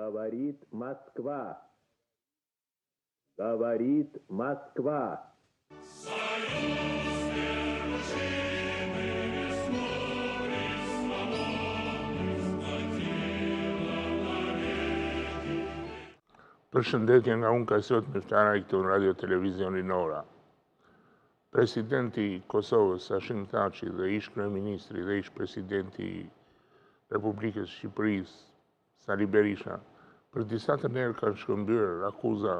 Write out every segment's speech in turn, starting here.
Говорит Москва. Говорит Москва. Përshëndetje nga unë Kastriot Myftaraj këtu në radio televizionin Ora. Presidenti i Kosovës Hasghim Thaçi dhe ish-kryeministri dhe ish-presidenti i Republikës Shqipërisë Sali Berisha për disatën herë kanë shkëmbyer akuza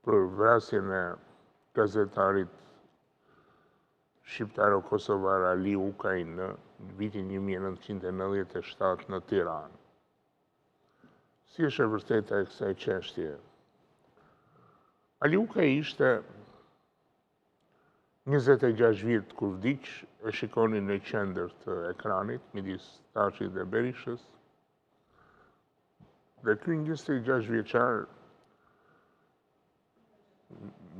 për vrasjen e gazetarit shqiptaro-kosovar Ali Ukaj në vitin 1997 në Tiranë. Si është e vërteta e kësaj çështje? Ali Ukaj ishte 26 vjet kur vdiq, e shikoni në qendër të ekranit midis Thaçit dhe Berishës. Dhe ky 26 vjeçar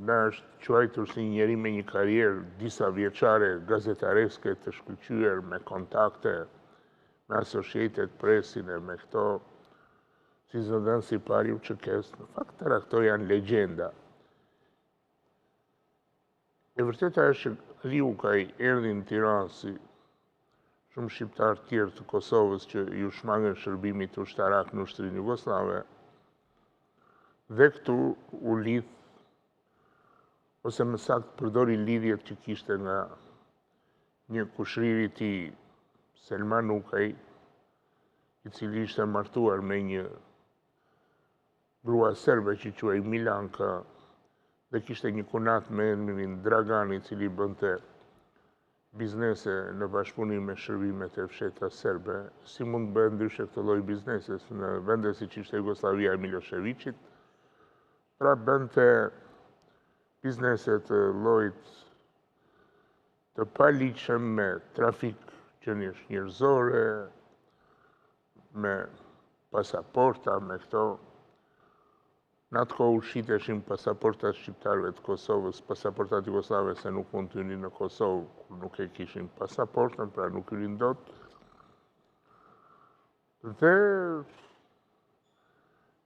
na është quajtur si njeri me një karrierë disa vjeçare gazetareske të shkëmbyer me kontakte me Associated Pressin e me këto si zëdhën si pari Ukës, në fakt tëra këto janë legjenda. E vërteta është që Ali Ukaj erdhi në Tiranë si shumë shqiptarë tjerë të Kosovës që ju shmangën shërbimit ushtarak në ushtrinë jugoslave, dhe këtu u lidh, ose më saktë përdori lidhjet që kishte nga një kushëriri i tij, Selman Ukaj, i cili ishte martuar me një grua serbe që quhej Milanka dhe kishte një kunat me emrin Dragani, i cili bënte biznese në bashkëpunim me shërbimet e fsheta serbe. Si mund bëhet ndryshe këtë lloj bizneses në vende siç ishte Jugosllavia e Miloševićit? Pra bënte biznese të llojit të paligjshëm me trafik qenish njerëzore, me pasaporta, me këto. Në atë kohë shiteshin pasaportat shqiptarëve të Kosovës, pasaportat jugoslave se nuk mund të hynin në Kosovë, kur nuk e kishin pasaportën, pra nuk hynin dot. Dhe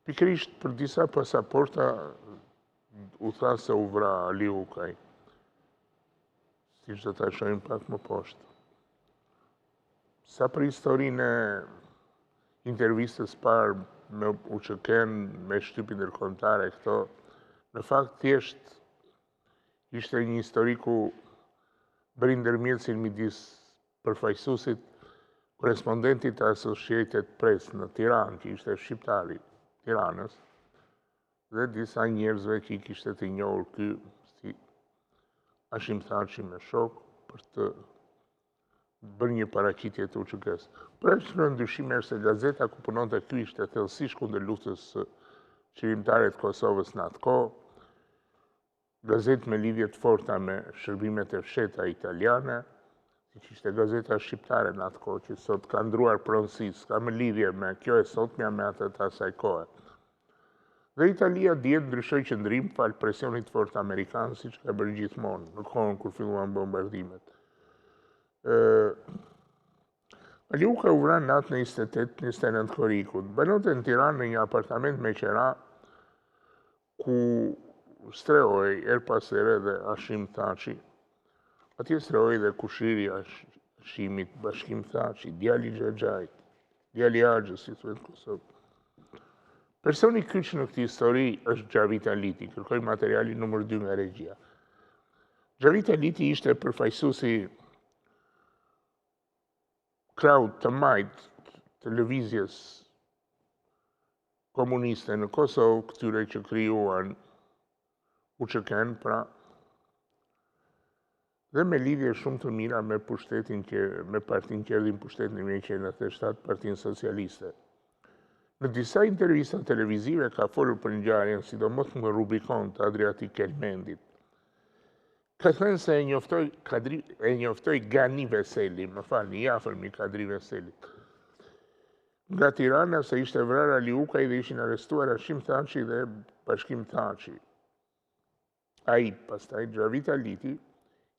pikërisht për disa pasaporta u tha se u vra Ali Ukaj, siç do ta shohim pak më poshtë. Sa për historinë e intervistës parë me Ukën, me shtypin ndërkombëtar e këto, në fakt thjesht ishte një histori ku bëri ndërmjetësin midis përfaqësuesit, korespondentit të Associated Press në Tiranë, që ishte shqiptari Tiranës, dhe disa njerëzve që i kishte të njohur ky si Hashim Thaçi me shok për të bërë një paraqitje të Ukës. Për në ndryshime është se gazeta ku punonte ky ishte thellësisht kundër luftës qeverimtare të Kosovës në atë kohë, gazetë me lidhje të forta me shërbimet e fsheta italiane, siç ishte gazeta shqiptare në atë kohë, që sot ka ndruar pronësi, s'ka më lidhje me kjo e sotmja me atë të asaj kohe. Dhe Italia dihet ndryshoi qëndrim fal presionit fort amerikan, siç ka bërë gjithmonë në kohën kur filluan bombardimet. Ali Ukaj u vra natën e 28-29 korrikut. Banonte në Tiranë në një apartament me qera ku strehoi her pas here dhe Hashim Thaçi. Atje strehoi dhe kushiri i Hashimit Hasghim Thaçi, djali i Xhaxhait, djali i Axhës, si thuhet në Kosovë. Personi kyç në këtë histori është Xhavit Aliti, kërkoj materialin numër 2 nga regjia. Xhavit Aliti ishte përfaqësuesi krahut të majt të lëvizjes komuniste në Kosovë, këtyre që krijuan Ukën, pra, dhe me lidhje shumë të mira me pushtetin me partinë që erdhi në pushtet në 1997, Partinë Socialiste. Në disa intervista televizive ka folur për ngjarjen, sidomos në Rubikon të Adriatik Kelmendit. Ka thënë se e njoftoi Gani Veselin, më falni, i afërmi Kadri Veselit, nga Tirana, se ishte vrarë Ali Ukaj dhe ishin arrestuar Hashim Thaçi dhe Hasghim Thaçi. Ai, pastaj Xhavit Aliti,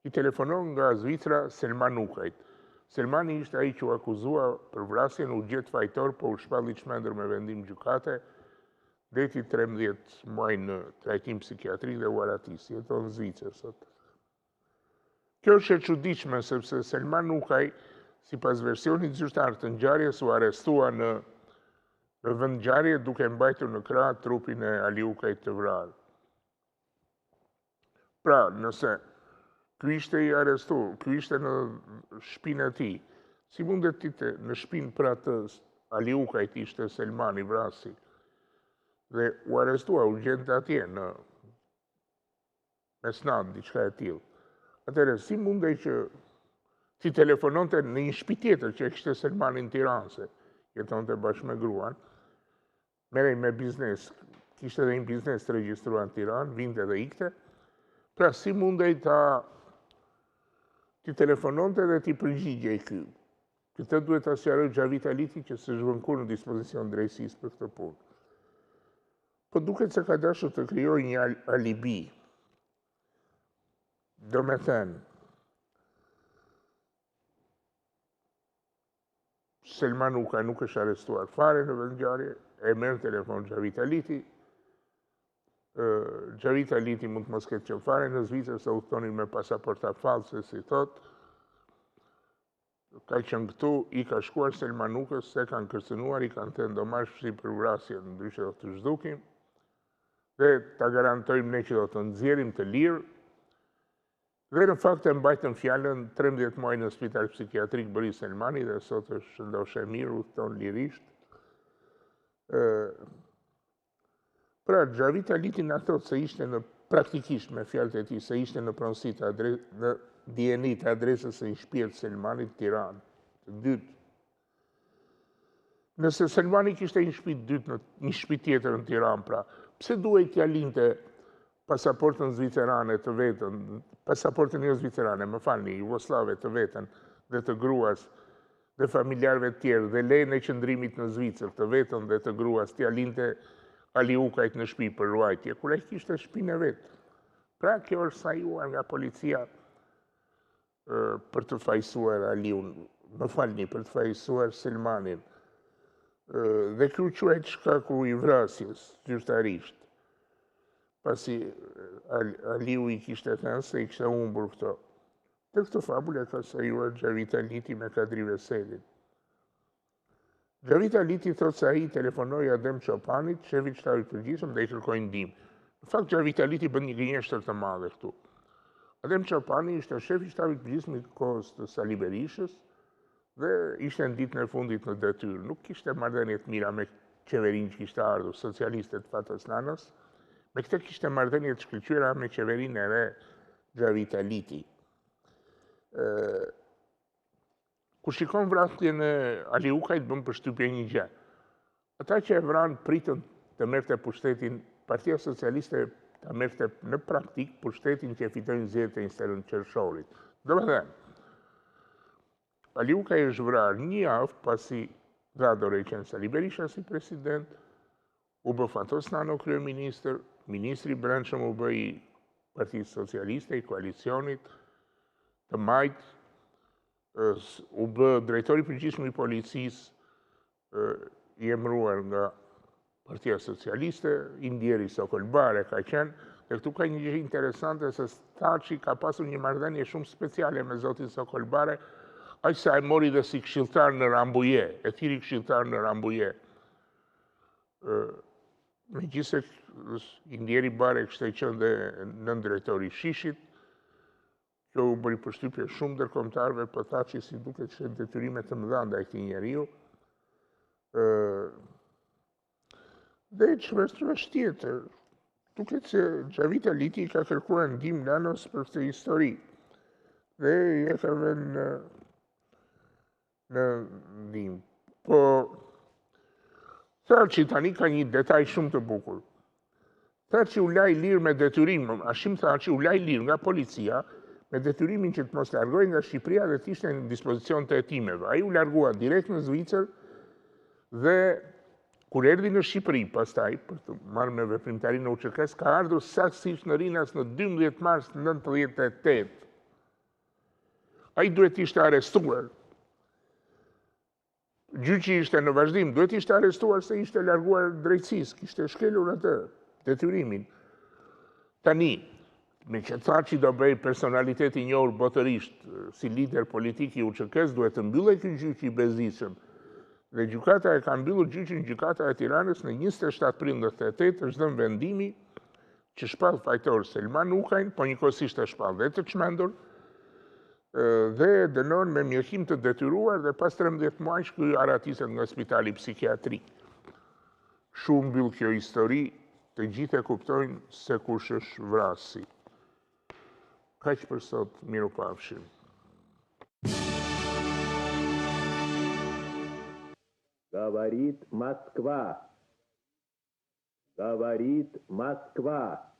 i telefonon nga Zvicra Selman Ukajt. Selmani ishte ai që u akuzua për vrasjen, u gjet fajtor, po u shpalli çmendur me vendim gjykate, deti 13 muaj në trajtim psikiatrik dhe u aratisi. Jeton në Zvicër sot. Kjo është e çuditshme sepse Selman Ukaj, sipas versionit zyrtar të ngjarjes, u arrestua në vend ngjarje duke mbajtur në krah trupin e Ali Ukajt të vrarë. Pra, nëse ky ishte i arrestuar, ky ishte në shtëpinë e tij, si mundet të në shtëpinë pra të Ali Ukajt ishte Selmani vrasi dhe u arrestua, u gjente atje në mesnat, diçka e tillë. Atëherë, si mundej që ti telefononte në një shtëpi tjetër që kishte Selmani në Tiranë, se jetonte bashkë me gruan, merrej me biznes, kishte edhe një biznes të regjistruar në Tiranë, vinte dhe ikte. Pra, si mundej ti telefononte dhe ti përgjigjej ky. Këtë duhet ta sqaroj Xhavit Aliti që s'është vënë kurrë në dispozicion drejtësisë për këtë punë. Po duket se ka dashur të krijojë një alibi. Do me thënë, Selman Ukaj nuk është arrestuar fare në vendngjarje, e merr telefon Xhavit Aliti. Xhavit Aliti mund të mos ketë qenë fare në Zvicër, se udhtonin me pasaporta false, si thot. Ka qenë këtu, i ka shkuar Selman Ukës, se kanë kërcënuar, i kanë thënë do marrësh si për vrasjen, ndryshe do të zhdukim, dhe ta garantojmë ne që do të nxjerrim të lirë. Dhe në fakt e mbajtën fjalën 13 muaj në spital psikiatrik bëri Selmani dhe sot është shëndoshë e mirë, udhton lirisht. Pra, Xhavit Aliti na thot se ishte praktikisht me fjalët e tij, se ishte në pronësi në DNI të adresës së një shtëpie të Selmanit në Tiranë, të dytë. Nëse Selmani kishte një shtëpi të dytë në një shtëpi tjetër në Tiranë, pra, pse duhej t'ia linte pasaportën zvicerane të vetën, pasaportën jo zvicerane, më falni, jugoslave të vetën dhe të gruas dhe familjarëve të tjerë dhe lejen e qëndrimit në Zvicër të vetën dhe të gruas t'ia linte Ali Ukajt në shtëpi për ruajtje, kur ai kishte shtëpinë e vet. Pra, kjo është sajuar nga policia për të fajsuar Aliun, më falni, për të fajsuar Selmanin. Dhe kjo quhet shkaku i vrasjes, zyrtarisht. Pasi Aliu i kishte thënë se i kishte humbur këto. Dhe këtë fabulë ka sajuar Xhavit Aliti me Kadri Veselin. Xhavit Aliti thot se ai telefonoi Adem Çopanit, shefit shtabit përgjithshëm, dhe i kërkoi ndihmë. Në fakt, Xhavit Aliti bën një gënjeshtër të madhe këtu. Adem Çopani ishte shefi i shtabit përgjithshëm i kohës të Sali Berishës dhe ishte në ditën e fundit në detyrë. Nuk kishte marrëdhënie të mira me qeverinë që kishte ardhur, socialistët Fatos Nanës. Me këtë kishte marrëdhënie të shkëlqyera me qeverinë e re Xhavit Aliti. Kur shikon vrasjen e Ali Ukajt bën përshtypje një gjë. Ata që e vranë pritën të merrte pushtetin, Partia Socialiste ta merrte në praktik pushtetin që e fitojnë zgjedhjet e 21 qershorit. Do të thënë, Ali Ukaj është vrarë një javë pasi dha dorëheqjen Sali Berisha si president, u bë Fatos Nano kryeministër, ministri i brendshëm u bë i Partisë Socialiste, i koalicionit të majt, u bë drejtori përgjithshëm i policisë, i emëruar nga Partia Socialiste, i ndjeri Sokolbare ka qenë, dhe këtu ka një gjë interesante se Thaçi ka pasur një marrëdhënie shumë speciale me zotin Sokolbare, aq sa e mori dhe si këshilltar në Rambuje, e thiri këshilltar në Rambuje. Megjithëse i ndjeri Bare kishte qenë dhe nëndrejtori i Shishit, kjo u bëri përshtypje shumë ndërkombëtarëve, për Thaçi si duket që detyrime të mëdha ndaj këtij njeriu. Dhe çfarë tjetër? Duket se Xhavit Aliti ka kërkuar ndihmë Nanos për këtë histori. Dhe ja ka vënë në ndihmë. Po Thaçi tani ka një detaj shumë të bukur. Thaçi u laj lirë me detyrim, Hashim Thaçi u laj lirë nga policia me detyrimin që të mos largoj nga Shqipëria dhe të ishte në dispozicion të hetimeve. Ai u largua direkt në Zvicër dhe kur erdhi në Shqipëri pastaj për të marrë me veprimtarinë në UÇK-s, ka ardhur saktësisht në Rinas në 12 mars 1998. Ai duhet ishte arrestuar Gjyqi ishte në vazhdim, duhet ishte arrestuar se ishte larguar drejtësisë, kishte shkelur atë detyrimin. Tani, me që Thaçi do bëj personalitet i njohur botërisht si lider politik i UÇK-s, duhet të mbyllej ky gjyq i bezdisshëm. Dhe gjykata e ka mbyllur gjyqin gjykata e Tiranës në 27 prill 98 është dhënë vendimi që shpall fajtor Selman Ukajn, po njëkohësisht e shpall dhe të çmendur, dhe dënon me mjekim të detyruar dhe pas 13 muajsh ky aratiset nga spitali psikiatrik. Shumë mbyll kjo histori, të gjithë e kuptojnë se kush është vrasi. Kaq për sot, mirupafshim. Говорит Москва. Говорит Москва.